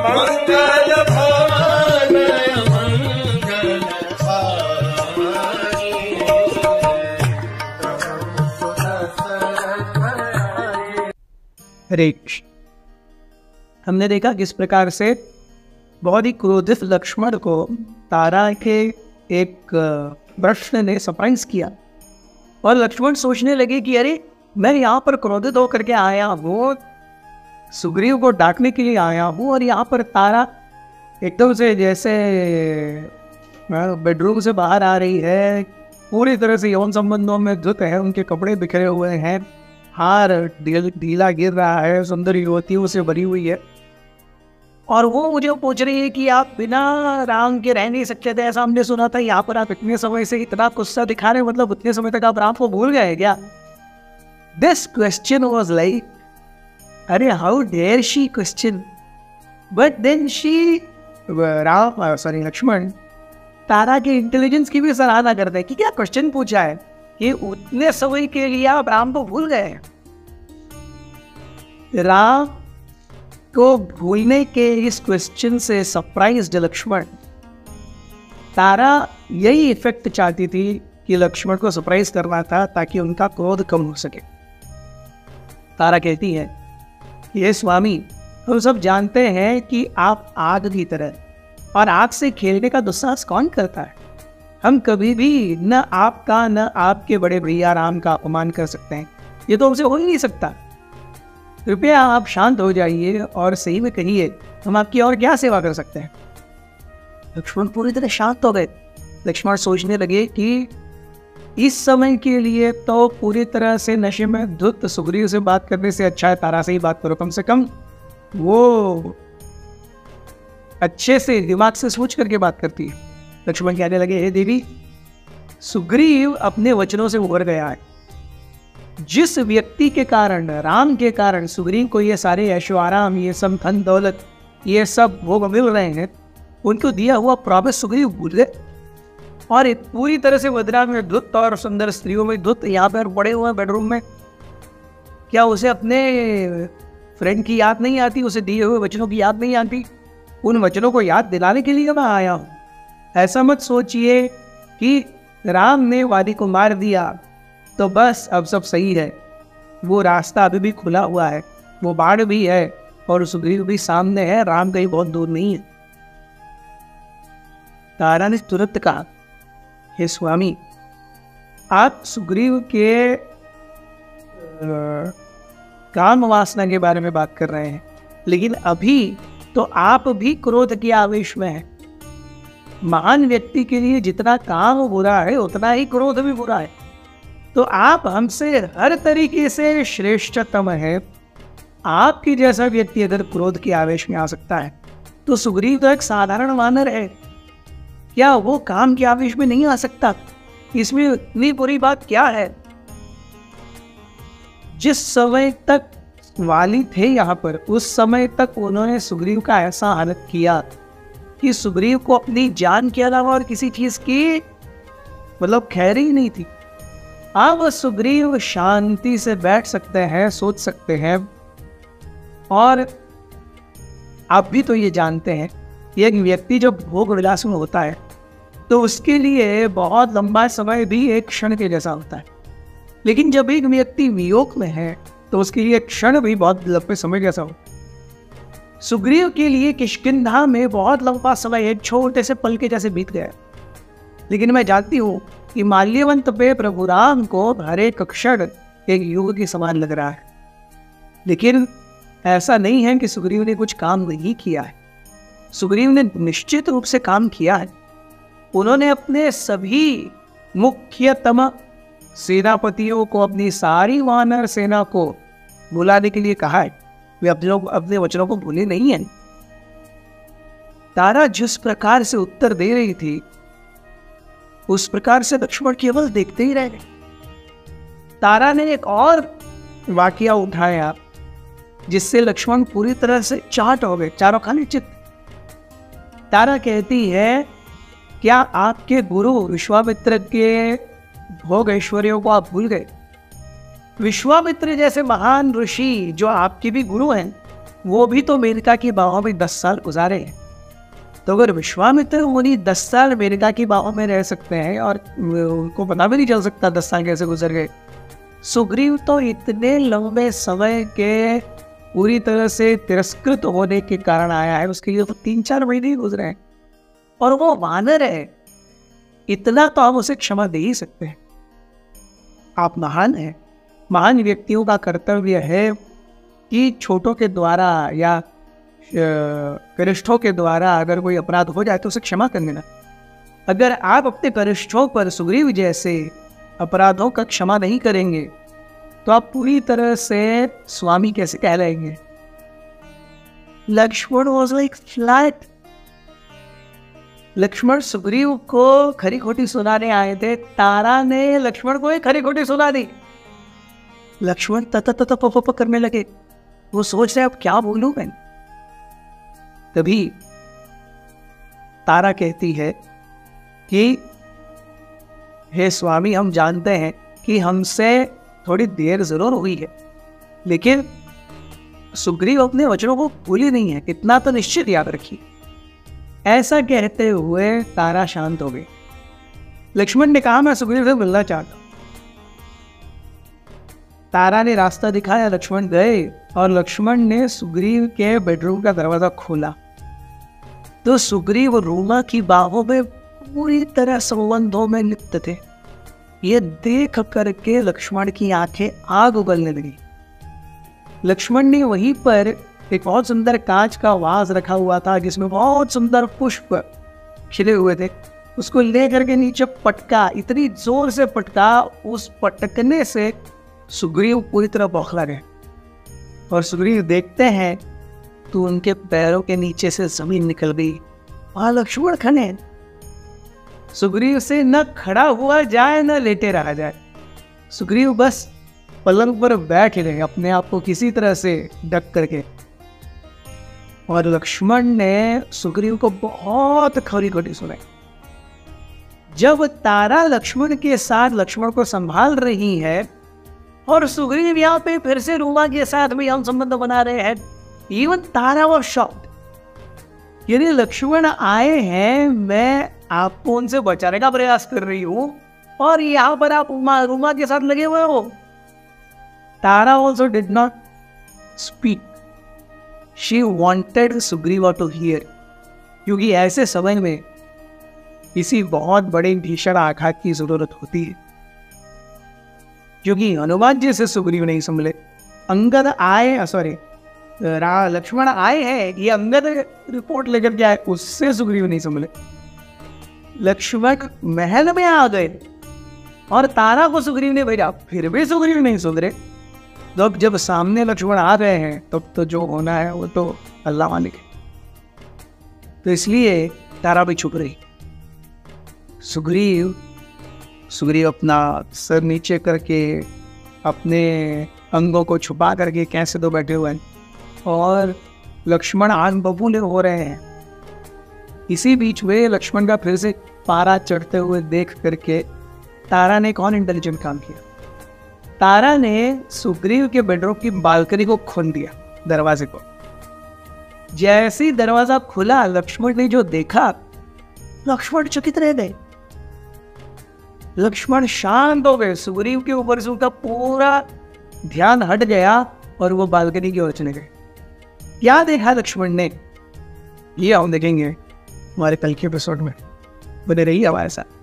मंगल भवन हरे कृष्ण। हमने देखा किस प्रकार से बहुत ही क्रोधित लक्ष्मण को तारा के एक प्रश्न ने सरप्राइज किया और लक्ष्मण सोचने लगे कि अरे मैं यहाँ पर क्रोधित होकर के आया हूँ, सुग्रीव को डांटने के लिए आया हूँ, और यहाँ पर तारा एकदम से जैसे बेडरूम से बाहर आ रही है, पूरी तरह से यौन संबंधों में धुत है, उनके कपड़े बिखरे हुए हैं, हार ढीला गिर रहा है, सुंदर युवतियों से भरी हुई है, और वो मुझे पूछ रही है कि आप बिना राम के रह नहीं सकते थे, ऐसा हमने सुना था। यहाँ पर आप इतने समय से इतना गुस्सा दिखा रहे हैं, मतलब उतने समय तक आप राम को भूल गए क्या? दिस क्वेश्चन वॉज लाइक, अरे how dare she question, but then she Lakshman Tara के इंटेलिजेंस की भी सराहना करते हैं कि क्या क्वेश्चन पूछा है कि उतने समय के लिए आप राम को भूल गए। राम को भूलने के इस क्वेश्चन से सरप्राइज्ड लक्ष्मण, तारा यही इफेक्ट चाहती थी कि लक्ष्मण को सरप्राइज करना था ताकि उनका क्रोध कम हो सके। तारा कहती है, ये स्वामी, हम सब जानते हैं कि आप आग की तरह, और आग से खेलने का दुस्साहस कौन करता है? हम कभी भी न आपका न आपके बड़े भैया राम का अपमान कर सकते हैं, ये तो हमसे हो ही नहीं सकता। कृपया आप शांत हो जाइए और सही में कहिए, हम आपकी और क्या सेवा कर सकते हैं? लक्ष्मण पूरी तरह शांत हो गए। लक्ष्मण सोचने लगे कि इस समय के लिए तो पूरी तरह से नशे में धुत सुग्रीव से बात करने से अच्छा है तारा से ही बात करो, कम से कम वो अच्छे से दिमाग से सोच करके बात करती है। लक्ष्मण कहने लगे, हे देवी, सुग्रीव अपने वचनों से उभर गया है। जिस व्यक्ति के कारण, राम के कारण सुग्रीव को ये सारे ऐशो आराम, ये सब धन दौलत, ये सब भोग मिल रहे हैं, उनको दिया हुआ प्रॉमिस सुग्रीव भूल गए और पूरी तरह से वदरा में धुत और सुंदर स्त्रियों में धुत यहाँ पर पड़े हुए बेडरूम में। क्या उसे अपने फ्रेंड की याद नहीं आती? उसे दिए हुए वचनों की याद नहीं आती? उन वचनों को याद दिलाने के लिए मैं आया हूँ। ऐसा मत सोचिए कि राम ने वादी को मार दिया तो बस अब सब सही है। वो रास्ता अभी भी खुला हुआ है, वो बाढ़ भी है और सुग्रीव भी सामने है, राम कहीं बहुत दूर नहीं है। तारा ने तुरंत कहा, हे स्वामी, आप सुग्रीव के काम वासना के बारे में बात कर रहे हैं, लेकिन अभी तो आप भी क्रोध के आवेश में हैं। महान व्यक्ति के लिए जितना काम बुरा है उतना ही क्रोध भी बुरा है। तो आप हमसे हर तरीके से श्रेष्ठतम है। आपके जैसा व्यक्ति अगर क्रोध के आवेश में आ सकता है तो सुग्रीव तो एक साधारण वानर है, क्या वो काम के आवेश में नहीं आ सकता? इसमें इतनी बुरी बात क्या है? जिस समय तक वाली थे यहाँ पर, उस समय तक उन्होंने सुग्रीव का ऐसा हालत किया कि सुग्रीव को अपनी जान के अलावा और किसी चीज की मतलब खैर ही नहीं थी। अब सुग्रीव शांति से बैठ सकते हैं, सोच सकते हैं, और आप भी तो ये जानते हैं कि एक व्यक्ति जब भोग विलास में होता है तो उसके लिए बहुत लंबा समय भी एक क्षण के जैसा होता है, लेकिन जब एक व्यक्ति वियोग में है तो उसके लिए क्षण भी बहुत लंबे समय जैसा हो। सुग्रीव के लिए किष्किंधा में बहुत लंबा समय एक छोटे से पल के जैसे बीत गया, लेकिन मैं जानती हूँ कि माल्यवंत पे प्रभु राम को हर एक क्षण एक युग के समान लग रहा है। लेकिन ऐसा नहीं है कि सुग्रीव ने कुछ काम नहीं किया है। सुग्रीव ने निश्चित रूप से काम किया है। उन्होंने अपने सभी मुख्यतम सेनापतियों को, अपनी सारी वानर सेना को बुलाने के लिए कहा है। वे अपने वचनों को भूले नहीं है। तारा जिस प्रकार से उत्तर दे रही थी उस प्रकार से लक्ष्मण केवल देखते ही रह गए। तारा ने एक और वाकया उठाया जिससे लक्ष्मण पूरी तरह से चाट हो गए, चारों खाने चित। तारा कहती है, क्या आपके गुरु विश्वामित्र के भोग ऐश्वर्यों को आप भूल गए? विश्वामित्र जैसे महान ऋषि जो आपके भी गुरु हैं, वो भी तो मेनका की बाहों में 10 साल गुजारे हैं। तो अगर विश्वामित्र मुनि 10 साल मेनका की बाहों में रह सकते हैं और उनको पता भी नहीं चल सकता 10 साल कैसे गुजर गए, सुग्रीव तो इतने लंबे समय के पूरी तरह से तिरस्कृत होने के कारण आया है, उसके लिए तो 3-4 महीने ही गुजरे हैं और वो वानर है। इतना तो हम उसे क्षमा दे ही सकते हैं। आप महान हैं। महान व्यक्तियों का कर्तव्य है कि छोटों के द्वारा या कनिष्ठों के द्वारा अगर कोई अपराध हो जाए तो उसे क्षमा कर देना। अगर आप अपने कनिष्ठों पर सुग्रीव जैसे अपराधों का क्षमा नहीं करेंगे तो आप पूरी तरह से स्वामी कैसे कहलाएंगे। Lakshman was like flat. Lakshman Sugriv को खरी खोटी सुनाने आए थे, तारा ने लक्ष्मण को खरी खोटी सुना दी। लक्ष्मण तत करने लगे, वो सोच रहे अब क्या बोलूं मैं। तभी तारा कहती है कि हे स्वामी, हम जानते हैं कि हमसे थोड़ी देर जरूर हुई है, लेकिन सुग्रीव अपने वचनों को भूली नहीं है, इतना तो निश्चित याद रखिए। ऐसा कहते हुए तारा शांत हो गई। लक्ष्मण ने कहा, मैं सुग्रीव से मिलना चाहता हूं। तारा ने रास्ता दिखाया, लक्ष्मण गए और लक्ष्मण ने सुग्रीव के बेडरूम का दरवाजा खोला तो सुग्रीव रूमा की बाहों में पूरी तरह संबंधों में लिप्त थे। ये देख करके लक्ष्मण की आंखें आग उगलने लगी। लक्ष्मण ने वहीं पर एक बहुत सुंदर कांच का वाज रखा हुआ था जिसमें बहुत सुंदर पुष्प खिले हुए थे, उसको ले करके नीचे पटका, इतनी जोर से पटका, उस पटकने से सुग्रीव पूरी तरह बौखला गए। और सुग्रीव देखते हैं तो उनके पैरों के नीचे से जमीन निकल गई। वहां लक्ष्मण खड़े, सुग्रीव से न खड़ा हुआ जाए न लेटे रहा जाए। सुग्रीव बस पलंग पर बैठ रहे अपने आप को किसी तरह से ढक करके। और लक्ष्मण ने सुग्रीव को बहुत खरी खोटी सुनाई। जब तारा लक्ष्मण के साथ लक्ष्मण को संभाल रही है और सुग्रीव यहाँ पे फिर से रूमा के साथ भी हम संबंध बना रहे हैं, इवन तारा वो शॉक्ड। यानी लक्ष्मण आए हैं, मैं आपको उनसे बचाने का प्रयास कर रही हूं और यहाँ पर आप रूमा के साथ लगे हुए हो। Tara also did not speak, she wanted Sugriv to hear, क्योंकि ऐसे समय में किसी बहुत बड़े भीषण आघात की जरूरत होती है। क्योंकि हनुमान जी से सुग्रीव नहीं संभले, अंगद आए, सॉरी लक्ष्मण आए हैं, ये अंगद रिपोर्ट लेकर के आए, उससे सुग्रीव नहीं संभले। लक्ष्मण महल में आ गए और तारा को सुग्रीव ने भेजा, फिर भी सुग्रीव नहीं सुन रहे। तो अब जब सामने लक्ष्मण आ रहे हैं तब तो जो होना है वो तो अल्लाह मालिक है। तो इसलिए तारा भी छुप रही। सुग्रीव अपना सर नीचे करके अपने अंगों को छुपा करके कैसे तो बैठे हुए हैं और लक्ष्मण आग बबूले हो रहे हैं। इसी बीच में लक्ष्मण का फिर से पारा चढ़ते हुए देख करके तारा ने कौन इंटेलिजेंट काम किया। तारा ने सुग्रीव के बेडरूम की बालकनी को खोल दिया, दरवाजे को। जैसे ही दरवाजा खुला, लक्ष्मण ने जो देखा, लक्ष्मण चकित रह गए। लक्ष्मण शांत हो गए, सुग्रीव के ऊपर से उनका पूरा ध्यान हट गया और वो बालकनी की ओर चले गए। क्या देखा लक्ष्मण ने, ये हम देखेंगे हमारे कल के एपिसोड में। बने रहिए हमारे साथ।